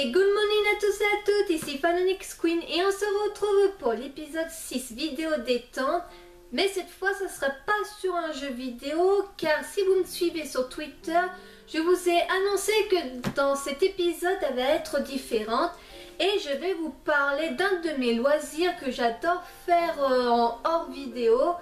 Et good morning à tous et à toutes, ici Fanonix Queen et on se retrouve pour l'épisode 6 vidéo détente. Mais cette fois ça sera pas sur un jeu vidéo car si vous me suivez sur Twitter, je vous ai annoncé que dans cet épisode elle va être différente. Et je vais vous parler d'un de mes loisirs que j'adore faire en hors vidéo,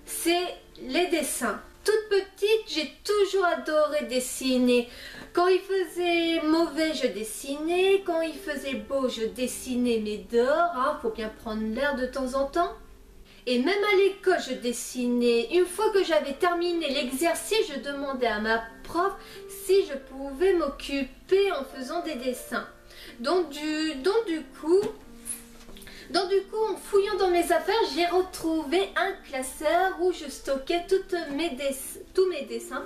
c'est les dessins. Toute petite, j'ai toujours adoré dessiner. Quand il faisait mauvais, je dessinais. Quand il faisait beau, je dessinais, mais dehors, hein, faut bien prendre l'air de temps en temps. Et même à l'école, je dessinais. Une fois que j'avais terminé l'exercice, je demandais à ma prof si je pouvais m'occuper en faisant des dessins. Donc du coup, en fouillant dans mes affaires, j'ai retrouvé un classeur où je stockais tous mes dessins.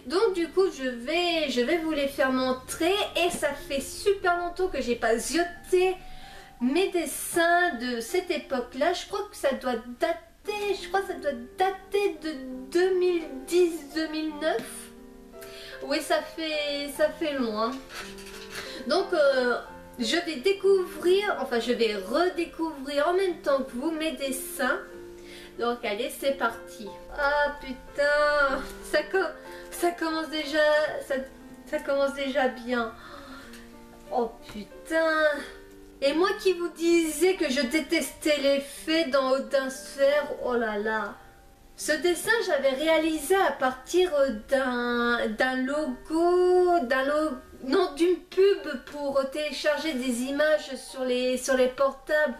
Donc du coup, je vais vous les faire montrer. Et ça fait super longtemps que j'ai pas zioté mes dessins de cette époque-là. Je crois que ça doit dater de 2010-2009. Oui, ça fait long, hein. Donc je vais redécouvrir en même temps que vous mes dessins. Donc allez, c'est parti. Ah putain, ça commence déjà bien. Oh putain. Et moi qui vous disais que je détestais les fées dans Odin Sphere, oh là là. Ce dessin, j'avais réalisé à partir d'une pub pour télécharger des images sur les portables.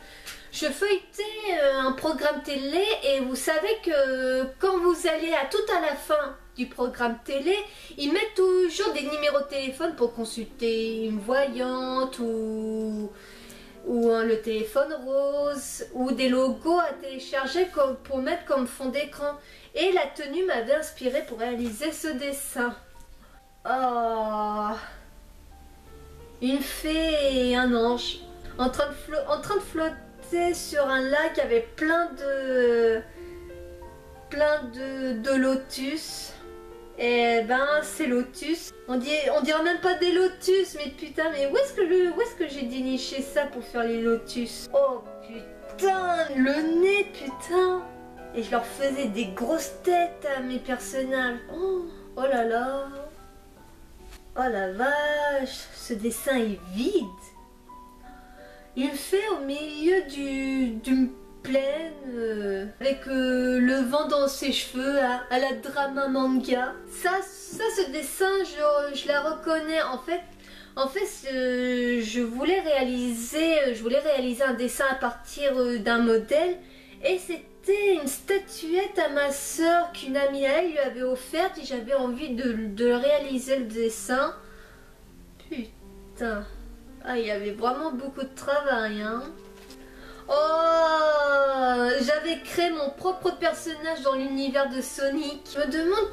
Je feuilletais un programme télé et vous savez que quand vous allez tout à la fin du programme télé, ils mettent toujours des numéros de téléphone pour consulter une voyante ou le téléphone rose ou des logos à télécharger pour mettre comme fond d'écran. Et la tenue m'avait inspiré pour réaliser ce dessin. Oh, une fée et un ange en train de flotter sur un lac avec plein de lotus. Et ben c'est lotus. On dirait même pas des lotus, mais putain, mais où est-ce que j'ai déniché ça pour faire les lotus? Oh putain, le nez, putain. Et je leur faisais des grosses têtes à mes personnages. Oh là là. Oh la vache, ce dessin est vide. Une fée au milieu d'une plaine avec le vent dans ses cheveux à la drama manga. Ça ce dessin, je la reconnais. En fait, je voulais réaliser un dessin à partir d'un modèle et c'était une statuette à ma soeur qu'une amie à elle lui avait offerte et j'avais envie de réaliser le dessin. Putain, ah, il y avait vraiment beaucoup de travail, hein. Oh, j'avais créé mon propre personnage dans l'univers de Sonic. Je me demande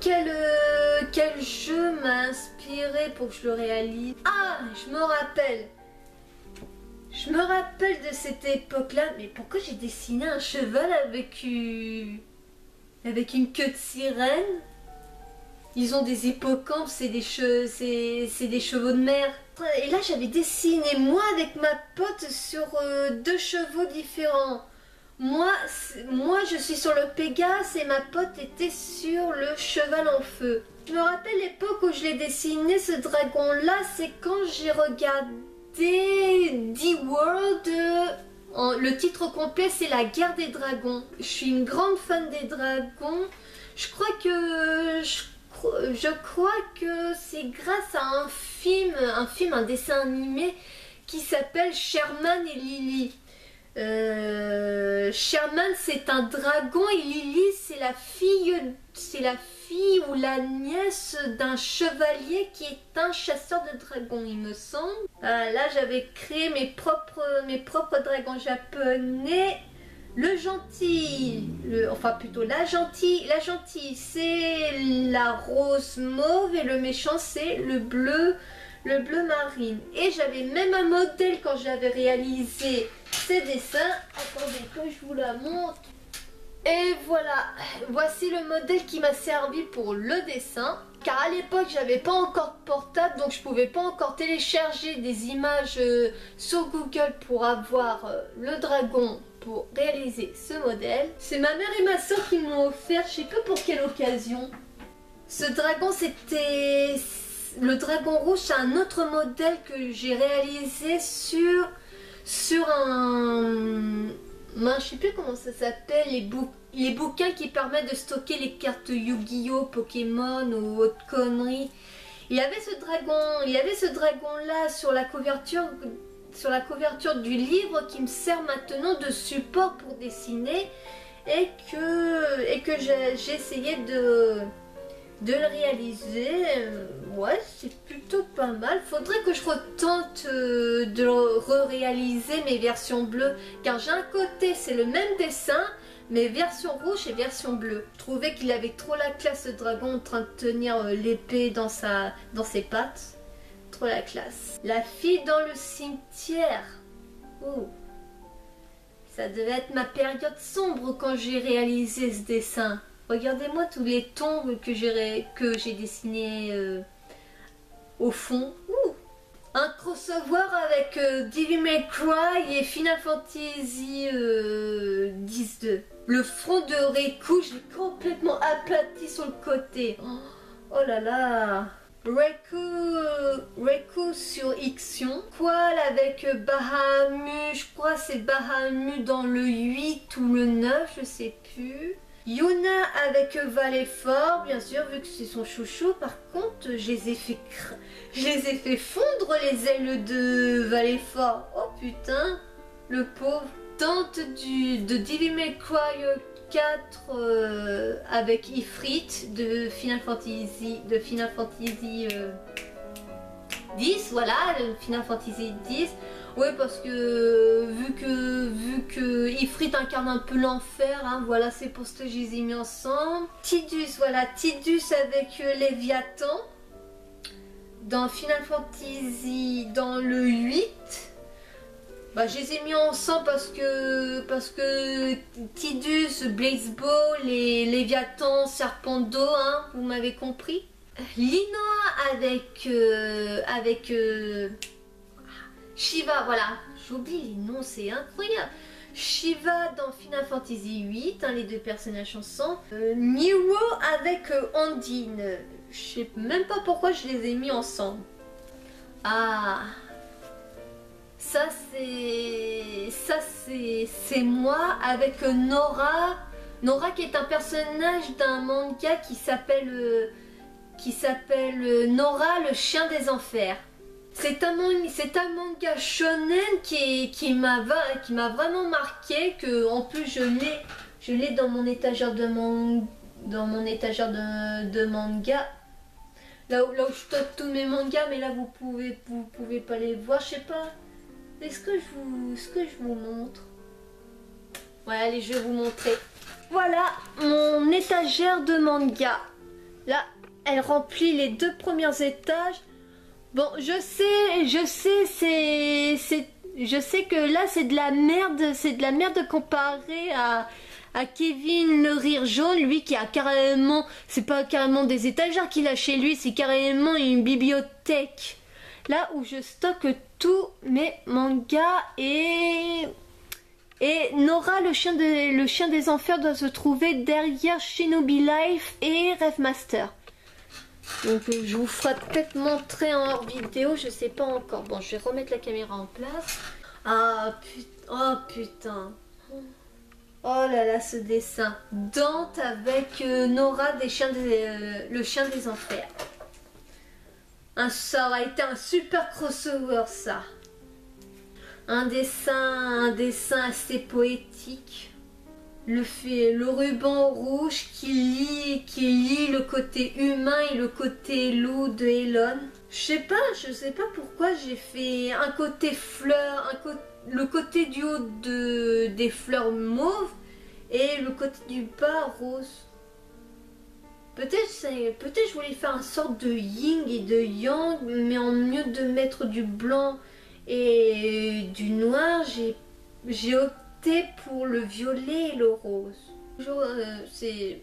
quel jeu m'a inspiré pour que je le réalise. Ah, je me rappelle de cette époque-là. Mais pourquoi j'ai dessiné un cheval avec une queue de sirène? Ils ont des hippocampes, c'est des chevaux de mer. Et là, j'avais dessiné moi avec ma pote sur deux chevaux différents. Moi, je suis sur le Pégase et ma pote était sur le cheval en feu. Je me rappelle l'époque où je l'ai dessiné, ce dragon-là, c'est quand j'ai regardé D-World. Le titre complet, c'est La Guerre des Dragons. Je suis une grande fan des dragons. Je crois que c'est grâce à un dessin animé qui s'appelle Sherman et Lily. Sherman c'est un dragon et Lily c'est la fille ou la nièce d'un chevalier qui est un chasseur de dragons, il me semble. Là j'avais créé mes propres dragons japonais. Le gentil, la gentille c'est la rose mauve et le méchant c'est le bleu marine. Et j'avais même un modèle quand j'avais réalisé ces dessins. Attendez que je vous la montre. Et voilà, voici le modèle qui m'a servi pour le dessin. Car à l'époque, j'avais pas encore de portable, donc je pouvais pas encore télécharger des images sur Google pour avoir le dragon pour réaliser ce modèle. C'est ma mère et ma soeur qui m'ont offert, je sais pas pour quelle occasion. Ce dragon, c'était le dragon rouge, c'est un autre modèle que j'ai réalisé sur un... je sais plus comment ça s'appelle, les bouquins qui permettent de stocker les cartes Yu-Gi-Oh, Pokémon ou autre conneries. Il y avait ce dragon là sur la couverture du livre qui me sert maintenant de support pour dessiner et que j'ai essayé de le réaliser. Ouais, c'est plutôt pas mal. Faudrait que je retente de re-réaliser mes versions bleues, car j'ai un côté c'est le même dessin mais version rouge et version bleue. Je trouvais qu'il avait trop la classe, ce dragon en train de tenir l'épée dans ses pattes. Trop la classe. La fille dans le cimetière. Oh, ça devait être ma période sombre quand j'ai réalisé ce dessin. Regardez-moi tous les tombes que j'ai dessinés au fond. Ouh. Un crossover avec Devil May Cry et Final Fantasy X-2. Le front de Riku, je l'ai complètement aplati sur le côté. Oh là là. Riku sur Ixion. Qual avec Bahamut, je crois c'est Bahamut dans le 8 ou le 9, je sais plus. Yuna avec Valéfort, bien sûr, vu que c'est son chouchou. Par contre, je les ai fait fondre les ailes de Valéfort. Oh putain, le pauvre. Tante de Devil May Cry 4 avec Ifrit de Final Fantasy 10, voilà, Final Fantasy 10. Oui, parce que vu que Ifrit incarne un peu l'enfer, hein, voilà, c'est pour ce que je les ai mis ensemble. Tidus, voilà, Tidus avec Léviathan dans Final Fantasy dans le 8. Bah, je les ai mis ensemble parce que Tidus, Blaze Ball et Léviathan, Serpent d'eau, hein, vous m'avez compris. Linoa avec Shiva, voilà, j'oublie les noms, c'est incroyable. Shiva dans Final Fantasy 8, hein, les deux personnages ensemble. Nero avec Ondine, je sais même pas pourquoi je les ai mis ensemble. Ah, ça c'est moi avec Nora. Nora qui est un personnage d'un manga qui s'appelle Nora le chien des enfers. C'est un manga shonen qui m'a vraiment marqué, que en plus je l'ai dans mon étagère de manga. Là où je stocke tous mes mangas, mais là vous pouvez pas les voir, je sais pas. Est-ce que je vous montre? Ouais, allez, je vais vous montrer. Voilà mon étagère de manga. Là, elle remplit les 2 premiers étages. Bon, je sais que là c'est de la merde comparé à Kevin le rire jaune, lui qui a carrément, c'est pas carrément des étagères qu'il a chez lui, c'est carrément une bibliothèque. Là où je stocke tous mes mangas et Nora le chien des enfers doit se trouver derrière Shinobi Life et Rêvemaster. Donc je vous ferai peut-être montrer en hors vidéo, je sais pas encore. Bon, je vais remettre la caméra en place. Ah putain, oh putain. Oh là là, ce dessin. Dante avec Nora le chien des enfers. Ça aurait été un super crossover, ça. Un dessin assez poétique. Le ruban rouge qui lie le côté humain et le côté loup de Elon. Je sais pas pourquoi j'ai fait un côté fleur, le côté du haut des fleurs mauves et le côté du bas rose. Peut-être je voulais faire une sorte de yin et de yang, mais en mieux de mettre du blanc et du noir, j'ai opté pour le violet et le rose. C'est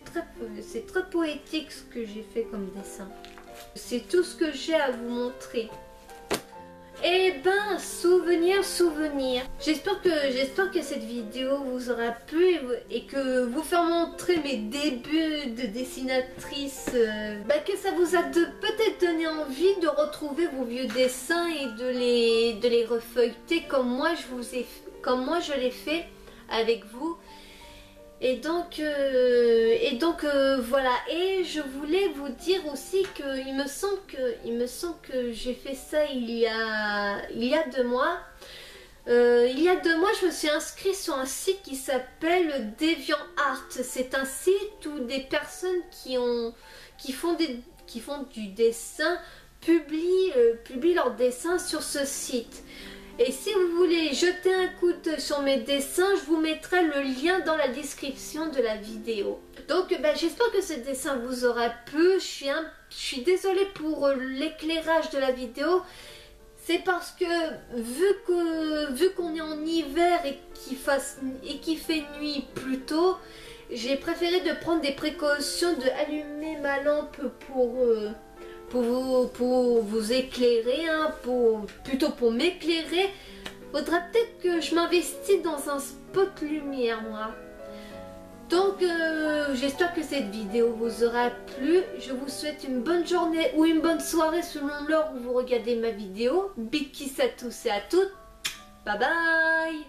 très poétique ce que j'ai fait comme dessin. C'est tout ce que j'ai à vous montrer. Eh ben, souvenir. J'espère que cette vidéo vous aura plu et que vous faire montrer mes débuts de dessinatrice, que ça vous a peut-être donné envie de retrouver vos vieux dessins et de les refeuilleter comme moi je l'ai fait avec vous. Et donc voilà, et je voulais vous dire aussi que il me semble que j'ai fait ça il y a 2 mois. Il y a 2 mois, je me suis inscrite sur un site qui s'appelle DeviantArt. C'est un site où des personnes qui font du dessin publient leurs dessins sur ce site. Et si vous voulez jeter un coup d'œil sur mes dessins, je vous mettrai le lien dans la description de la vidéo. Donc j'espère que ce dessin vous aura plu. Je suis désolée pour l'éclairage de la vidéo. C'est parce que vu qu'on est en hiver et qu'il fait nuit plus tôt, j'ai préféré de prendre des précautions, de allumer ma lampe pour vous éclairer, hein, plutôt pour m'éclairer. Faudra peut-être que je m'investisse dans un spot lumière, moi. Donc j'espère que cette vidéo vous aura plu. Je vous souhaite une bonne journée ou une bonne soirée selon l'heure où vous regardez ma vidéo. Big kiss à tous et à toutes. Bye bye.